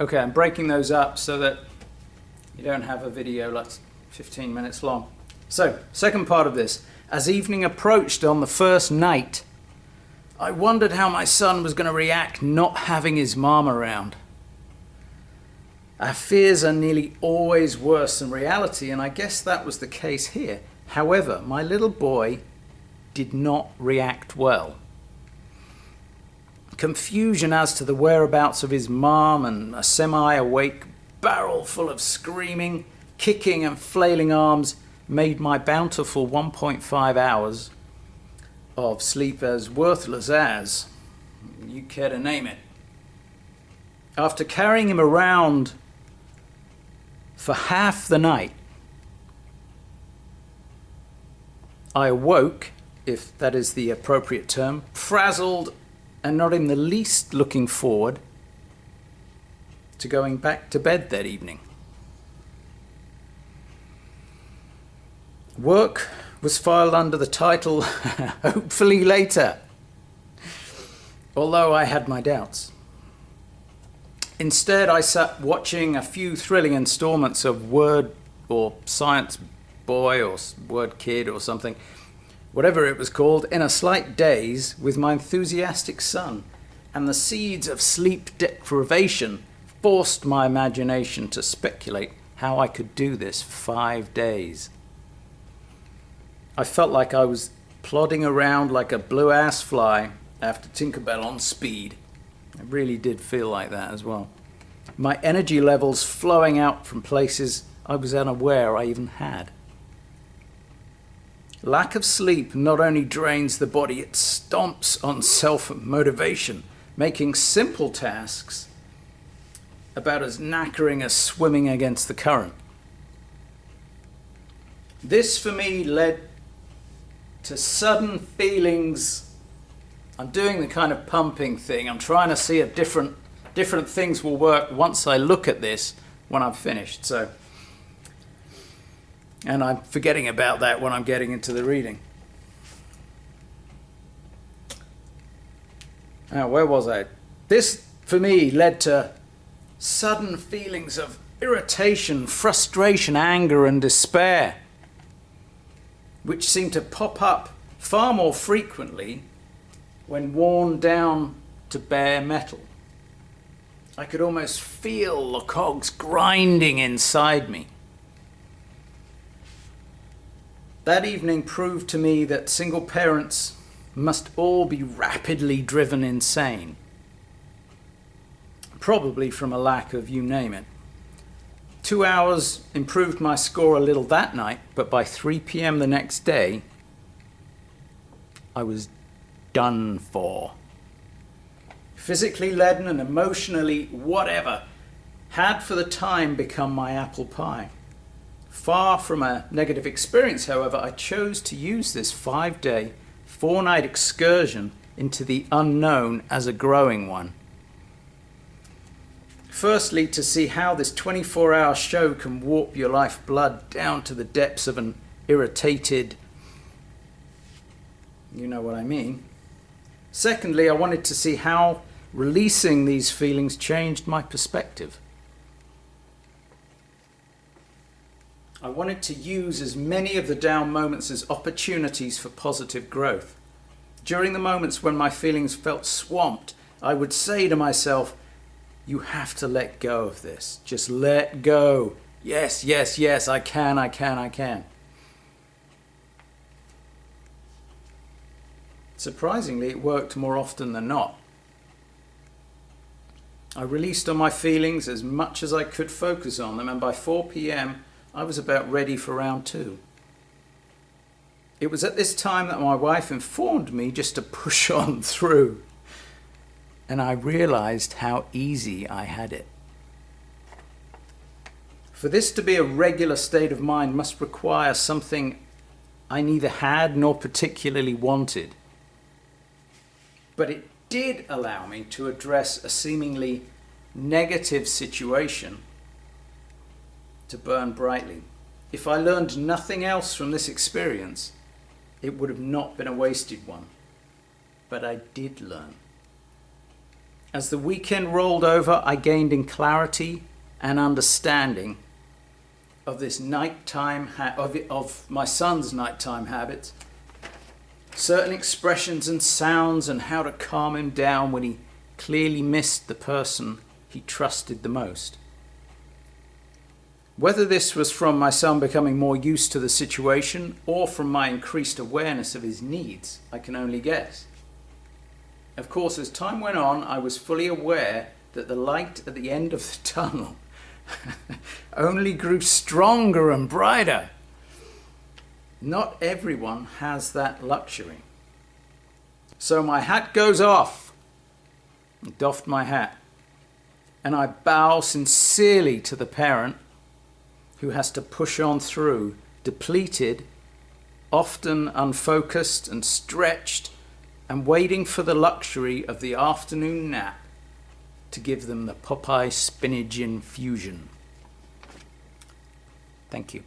Okay, I'm breaking those up so that you don't have a video like 15 minutes long. So, second part of this. As evening approached on the first night, I wondered how my son was going to react not having his mom around. Our fears are nearly always worse than reality, and I guess that was the case here. However, my little boy did not react well. Confusion as to the whereabouts of his mom and a semi-awake barrel full of screaming, kicking and flailing arms made my bountiful 1.5 hours of sleep as worthless as you care to name it. After carrying him around for half the night, I awoke, if that is the appropriate term, frazzled and not in the least looking forward to going back to bed that evening. Work was filed under the title, hopefully later, although I had my doubts. Instead, I sat watching a few thrilling installments of Word or Science Boy or Word Kid or something, whatever it was called, in a slight daze with my enthusiastic son, and the seeds of sleep deprivation forced my imagination to speculate how I could do this for 5 days. I felt like I was plodding around like a blue-ass fly after Tinkerbell on speed. It really did feel like that as well. My energy levels flowing out from places I was unaware I even had. Lack of sleep not only drains the body, it stomps on self-motivation, making simple tasks about as knackering as swimming against the current. This for me led to sudden feelings. I'm doing the kind of pumping thing. I'm trying to see if different things will work once I look at this when I'm finished. So, and I'm forgetting about that when I'm getting into the reading. Now, where was I? This, for me, led to sudden feelings of irritation, frustration, anger, and despair, which seemed to pop up far more frequently when worn down to bare metal. I could almost feel the cogs grinding inside me. That evening proved to me that single parents must all be rapidly driven insane, probably from a lack of you name it. 2 hours improved my score a little that night, but by 3 p.m. the next day, I was done for. Physically leaden and emotionally whatever had for the time become my apple pie. Far from a negative experience, however, I chose to use this 5-day, 4-night excursion into the unknown as a growing one. Firstly, to see how this 24-hour show can warp your lifeblood down to the depths of an irritated, you know what I mean. Secondly, I wanted to see how releasing these feelings changed my perspective. I wanted to use as many of the down moments as opportunities for positive growth. During the moments when my feelings felt swamped, I would say to myself, you have to let go of this. Just let go. Yes, yes, yes, I can. Surprisingly, it worked more often than not. I released on my feelings as much as I could focus on them, and by 4 p.m., I was about ready for round 2. It was at this time that my wife informed me just to push on through, and I realized how easy I had it. For this to be a regular state of mind must require something I neither had nor particularly wanted. But it did allow me to address a seemingly negative situation to burn brightly. If I learned nothing else from this experience, it would have not been a wasted one. But I did learn. As the weekend rolled over, I gained in clarity and understanding of this nighttime of my son's nighttime habits, certain expressions and sounds, and how to calm him down when he clearly missed the person he trusted the most. Whether this was from my son becoming more used to the situation or from my increased awareness of his needs, I can only guess. Of course, as time went on, I was fully aware that the light at the end of the tunnel only grew stronger and brighter. Not everyone has that luxury. So my hat goes off. I doffed my hat, and I bow sincerely to the parent who has to push on through, depleted, often unfocused and stretched, and waiting for the luxury of the afternoon nap to give them the Popeye spinach infusion. Thank you.